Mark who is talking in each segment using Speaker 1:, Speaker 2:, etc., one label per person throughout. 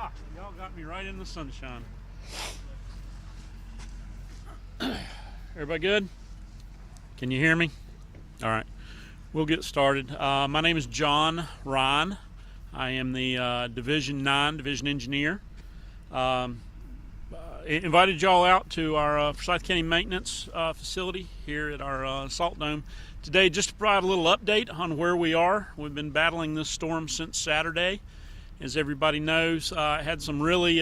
Speaker 1: hot. Y'all got me right in the sunshine. Everybody good? Can you hear me? All right. We'll get started. My name is John Ryan. I am the Division 9 Division Engineer. Invited y'all out to our Forsyth County Maintenance facility here at our Salt Dome today just to provide a little update on where we are. We've been battling this storm since Saturday. As everybody knows, had some really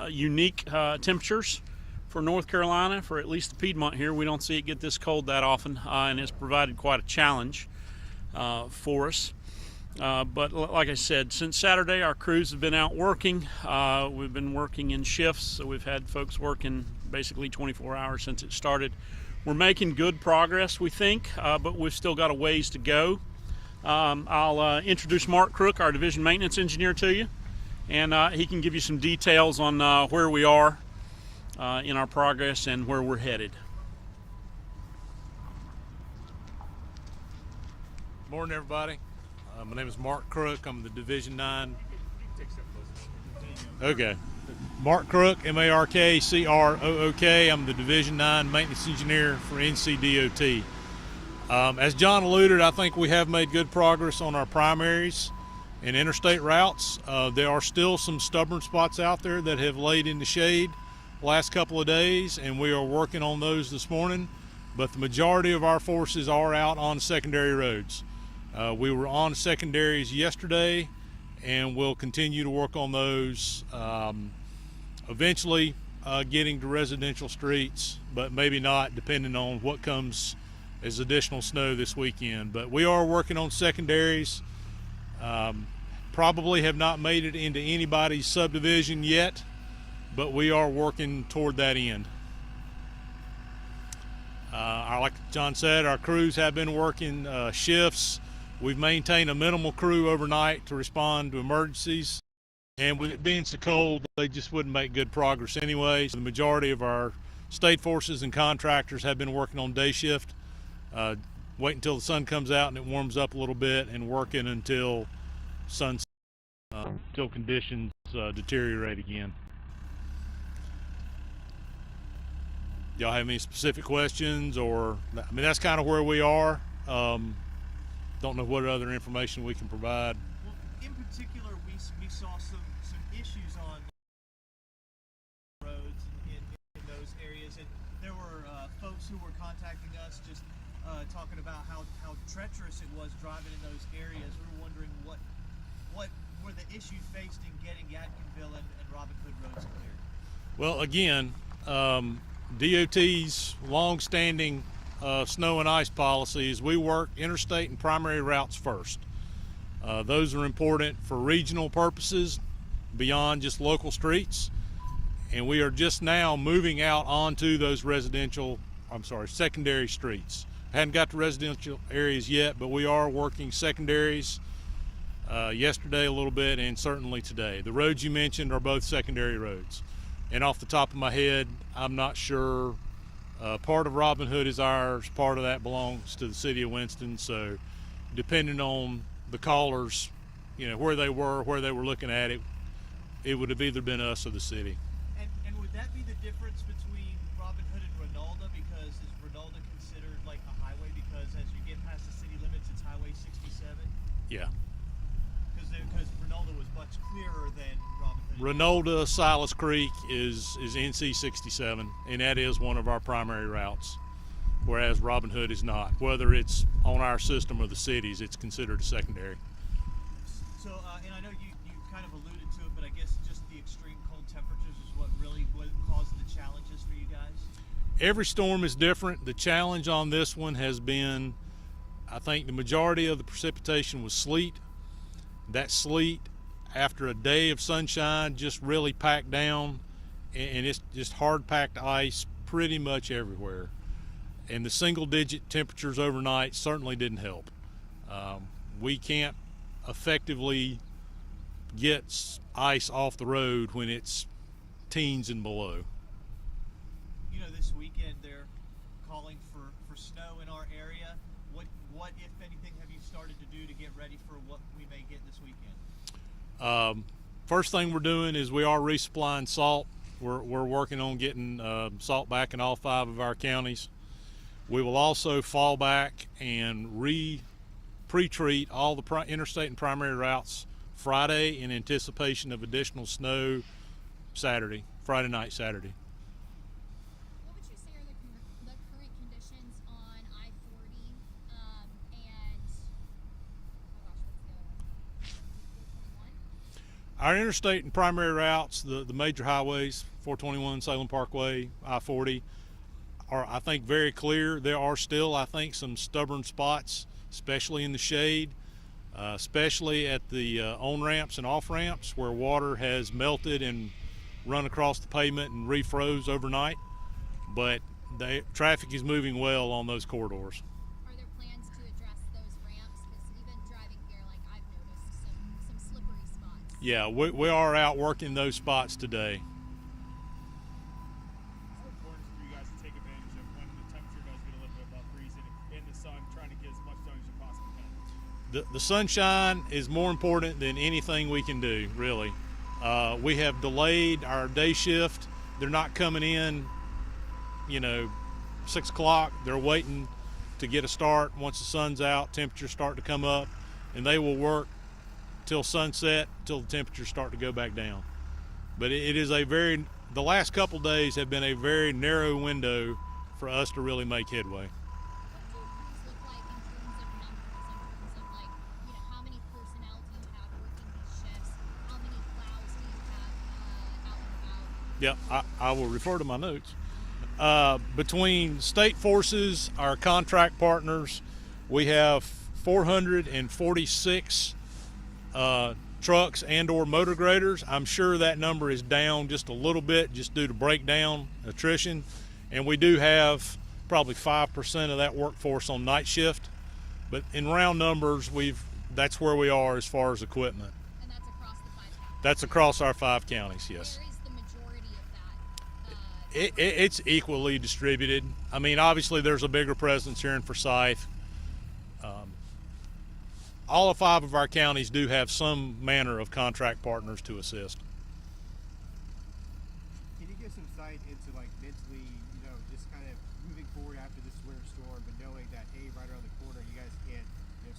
Speaker 1: unique temperatures for North Carolina, for at least the Piedmont here. We don't see it get this cold that often, and it's provided quite a challenge for us. But like I said, since Saturday, our crews have been out working. We've been working in shifts, so we've had folks working basically 24 hours since it started. We're making good progress, we think, but we've still got a ways to go. I'll introduce Mark Crook, our Division Maintenance Engineer, to you, and he can give you some details on where we are in our progress and where we're headed.
Speaker 2: Morning, everybody. My name is Mark Crook. I'm the Division 9. Okay. Mark Crook, M-A-R-K-C-R-O-O-K. I'm the Division 9 Maintenance Engineer for NCDOT. As John alluded, I think we have made good progress on our primaries and interstate routes. There are still some stubborn spots out there that have laid in the shade the last couple of days, and we are working on those this morning. But the majority of our forces are out on secondary roads. We were on secondaries yesterday, and we'll continue to work on those, eventually getting to residential streets, but maybe not, depending on what comes as additional snow this weekend. But we are working on secondaries. Probably have not made it into anybody's subdivision yet, but we are working toward that end. Like John said, our crews have been working shifts. We've maintained a minimal crew overnight to respond to emergencies. And with it being so cold, they just wouldn't make good progress anyway. So the majority of our state forces and contractors have been working on day shift. Wait until the sun comes out and it warms up a little bit, and working until sunset, until conditions deteriorate again. Y'all have any specific questions? Or, I mean, that's kind of where we are. Don't know what other information we can provide.
Speaker 3: Well, in particular, we saw some issues on roads in those areas, and there were folks who were contacting us just talking about how treacherous it was driving in those areas. We were wondering what were the issues faced in getting Yadkinville and Robin Hood roads cleared.
Speaker 2: Well, again, DOT's long-standing snow and ice policies, we work interstate and primary routes first. Those are important for regional purposes beyond just local streets, and we are just now moving out onto those secondary streets. Hadn't got to residential areas yet, but we are working secondaries yesterday a little bit, and certainly today. The roads you mentioned are both secondary roads, and off the top of my head, I'm not sure. Part of Robin Hood is ours, part of that belongs to the city of Winston. So depending on the callers, where they were looking at it, it would have either been us or the city.
Speaker 3: And would that be the difference between Robin Hood and Ronalda? Because is Ronalda considered like a highway? Because as you get past the city limits, it's Highway 67?
Speaker 2: Yeah.
Speaker 3: Because Ronalda was much clearer than Robin Hood.
Speaker 2: Ronalda, Silas Creek is NC 67, and that is one of our primary routes, whereas Robin Hood is not. Whether it's on our system or the cities, it's considered a secondary.
Speaker 3: So, and I know you kind of alluded to it, but I guess just the extreme cold temperatures is what caused the challenges for you guys?
Speaker 2: Every storm is different. The challenge on this one has been, I think the majority of the precipitation was sleet. That sleet, after a day of sunshine, just really packed down, and it's just hard packed ice pretty much everywhere. And the single digit temperatures overnight certainly didn't help. We can't effectively get ice off the road when it's teens and below.
Speaker 3: This weekend they're calling for snow in our area. What if anything have you started to do to get ready for what we may get this weekend?
Speaker 2: First thing we're doing is we are resupplying salt. We're working on getting salt back in all 5 of our counties. We will also fall back and pre-treat all the interstate and primary routes Friday in anticipation of additional snow Friday night, Saturday.
Speaker 4: What would you say are the current conditions on I-40 and, oh gosh, what's the other one? 421?
Speaker 2: Our interstate and primary routes, the major highways, 421, Salem Parkway, I-40, are, I think, very clear. There are still, I think, some stubborn spots, especially in the shade, especially at the on-ramps and off-ramps where water has melted and run across the pavement and refroze overnight. But the traffic is moving well on those corridors.
Speaker 4: Are there plans to address those ramps? Because even driving here, like, I've noticed some slippery spots.
Speaker 2: Yeah, we are out working those spots today.
Speaker 5: It's important for you guys to take advantage of when the temperature does get a little bit above freezing in the sun, trying to get as much done as you possibly can.
Speaker 2: The sunshine is more important than anything we can do, really. We have delayed our day shift. They're not coming in, 6 o'clock. They're waiting to get a start. Once the sun's out, temperatures start to come up, and they will work till sunset, till the temperatures start to go back down. But it is the last couple days have been a very narrow window for us to really make headway.
Speaker 4: What do crews look like in terms of numbers, in terms of, like, how many personnel do you have working these shifts? How many plows do you have out and about?
Speaker 2: Yep, I will refer to my notes. Between state forces, our contract partners, we have 446 trucks and or motor graders. I'm sure that number is down just a little bit just due to breakdown, attrition, and we do have probably 5% of that workforce on night shift. But in round numbers, that's where we are as far as equipment.
Speaker 4: And that's across the 5 counties?
Speaker 2: That's across our 5 counties, yes.
Speaker 4: Where is the majority of that?
Speaker 2: It's equally distributed. I mean, obviously there's a bigger presence here in Forsyth. All of 5 of our counties do have some manner of contract partners to assist.
Speaker 6: Can you give some sight into, like, mentally, just kind of moving forward after this winter storm, but knowing that, hey, right around the corner, you guys can't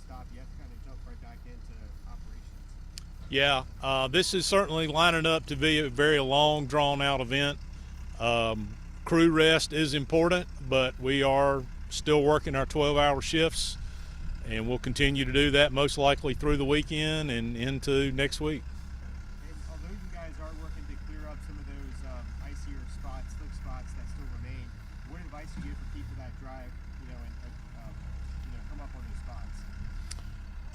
Speaker 6: stop. You have to kind of jump right back into operations.
Speaker 2: Yeah, this is certainly lining up to be a very long, drawn-out event. Crew rest is important, but we are still working our 12-hour shifts, and we'll continue to do that most likely through the weekend and into next week.
Speaker 6: And although you guys are working to clear up some of those icier spots, slick spots that still remain, what advice do you give for people that drive, and come up on those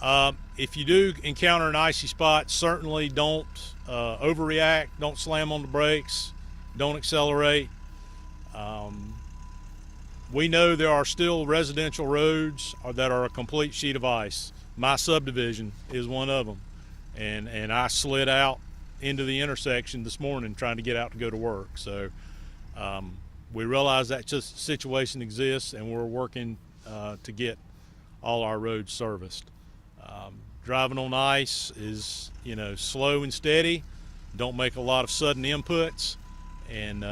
Speaker 6: spots?
Speaker 2: If you do encounter an icy spot, certainly don't overreact, don't slam on the brakes, don't accelerate. We know there are still residential roads that are a complete sheet of ice. My subdivision is one of them, and I slid out into the intersection this morning trying to get out to go to work. So we realize that just situation exists, and we're working to get all our roads serviced. Driving on ice is, slow and steady. Don't make a lot of sudden inputs, and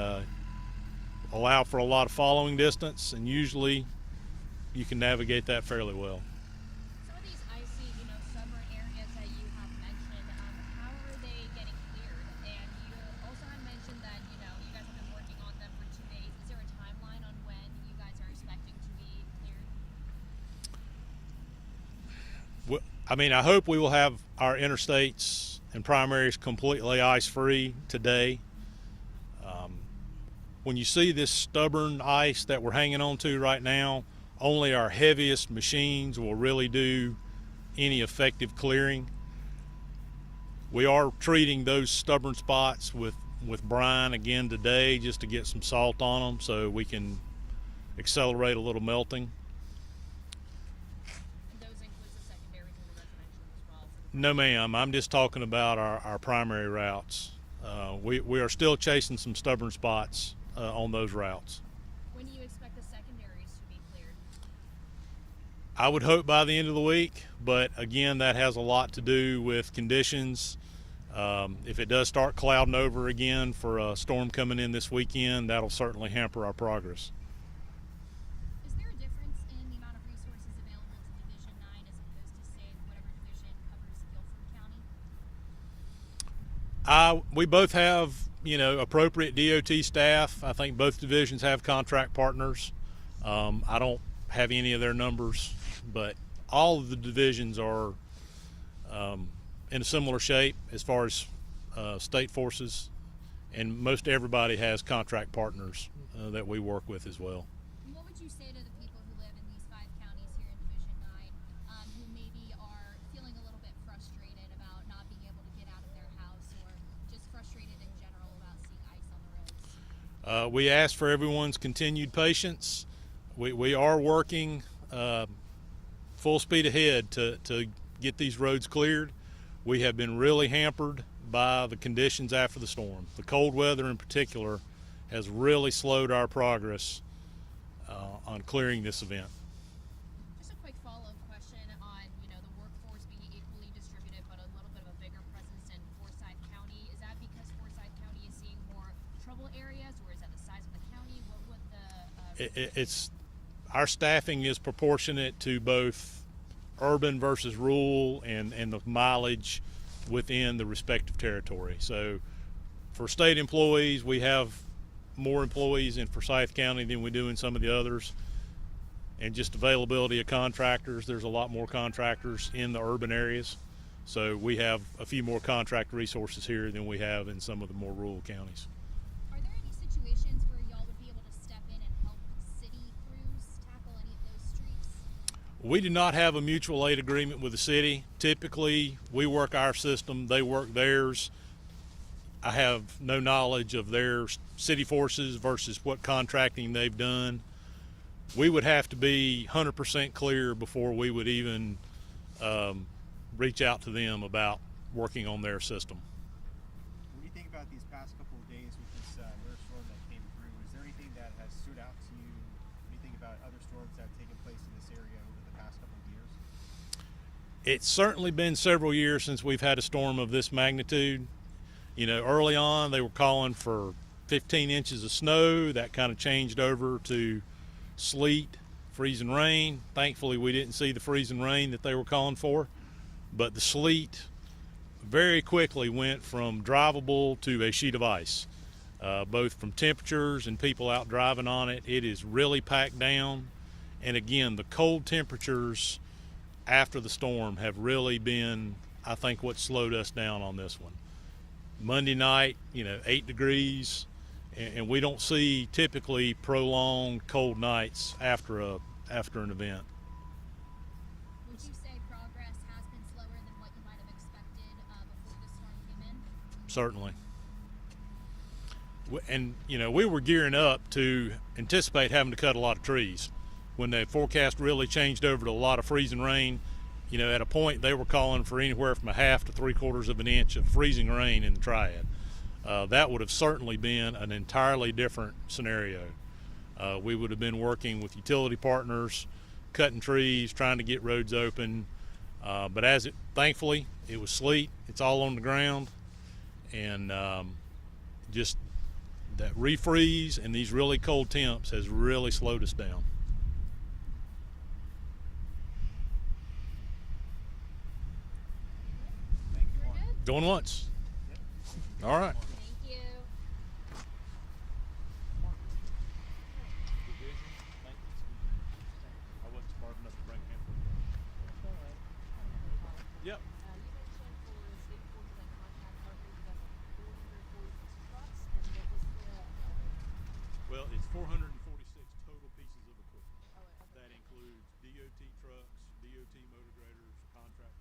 Speaker 2: allow for a lot of following distance, and usually you can navigate that fairly well.
Speaker 4: Some of these icy, stubborn areas that you have mentioned, how are they getting cleared? And you also had mentioned that, you guys have been working on them for 2 days. Is there a timeline on when you guys are expecting to be cleared?
Speaker 2: I hope we will have our interstates and primaries completely ice-free today. When you see this stubborn ice that we're hanging on to right now, only our heaviest machines will really do any effective clearing. We are treating those stubborn spots with brine again today just to get some salt on them so we can accelerate a little melting.
Speaker 4: And those include the secondaries and the residential as well?
Speaker 2: No, ma'am. I'm just talking about our primary routes. We are still chasing some stubborn spots on those routes.
Speaker 4: When do you expect the secondaries to be cleared?
Speaker 2: I would hope by the end of the week, but again, that has a lot to do with conditions. If it does start clouding over again for a storm coming in this weekend, that'll certainly hamper our progress.
Speaker 4: Is there a difference in the amount of resources available to Division 9 as opposed to, say, whatever division covers Guilford County?
Speaker 2: We both have, appropriate DOT staff. I think both divisions have contract partners. I don't have any of their numbers, but all of the divisions are in a similar shape as far as state forces, and most everybody has contract partners that we work with as well.
Speaker 4: What would you say to the people who live in these 5 counties here in Division 9 who maybe are feeling a little bit frustrated about not being able to get out of their house, or just frustrated in general about seeing ice on the roads?
Speaker 2: We ask for everyone's continued patience. We are working full speed ahead to get these roads cleared. We have been really hampered by the conditions after the storm. The cold weather in particular has really slowed our progress on clearing this event.
Speaker 4: Just a quick follow-up question on, the workforce being equally distributed but a little bit of a bigger presence in Forsyth County. Is that because Forsyth County is seeing more trouble areas, or is that the size of the county? What would
Speaker 2: It's our staffing is proportionate to both urban versus rural and the mileage within the respective territory. So for state employees, we have more employees in Forsyth County than we do in some of the others. And just availability of contractors, there's a lot more contractors in the urban areas. So we have a few more contract resources here than we have in some of the more rural counties.
Speaker 4: Are there any situations where y'all would be able to step in and help city crews tackle any of those streets?
Speaker 2: We do not have a mutual aid agreement with the city. Typically, we work our system, they work theirs. I have no knowledge of their city forces versus what contracting they've done. We would have to be 100% clear before we would even reach out to them about working on their system.
Speaker 6: When you think about these past couple of days with this rare storm that came through, is there anything that has stood out to you when you think about other storms that have taken place in this area over the past couple of years?
Speaker 2: It's certainly been several years since we've had a storm of this magnitude. Early on they were calling for 15 inches of snow. That kind of changed over to sleet, freezing rain. Thankfully, we didn't see the freezing rain that they were calling for, but the sleet very quickly went from drivable to a sheet of ice, both from temperatures and people out driving on it. It is really packed down, and again, the cold temperatures after the storm have really been, I think, what slowed us down on this one. Monday night, 8 degrees, and we don't see typically prolonged cold nights after an event.
Speaker 4: Would you say progress has been slower than what you might have expected before the storm came in?
Speaker 2: Certainly. And, we were gearing up to anticipate having to cut a lot of trees. When the forecast really changed over to a lot of freezing rain, at a point they were calling for anywhere from a half to 3/4 of an inch of freezing rain in the Triad. That would have certainly been an entirely different scenario. We would have been working with utility partners, cutting trees, trying to get roads open. But thankfully, it was sleet. It's all on the ground. And just that refreeze and these really cold temps has really slowed us down.
Speaker 6: Thank you,
Speaker 4: We're
Speaker 6: Mark.
Speaker 4: good.
Speaker 2: Going once. All right.
Speaker 4: Thank you.
Speaker 2: I wasn't smart enough to bring him. Yep.
Speaker 7: You mentioned for state forces and contract partners, you guys have 446 trucks, and what was the,
Speaker 2: Well, it's 446 total pieces of equipment.
Speaker 7: okay.
Speaker 2: That includes DOT trucks, DOT motor graders, contract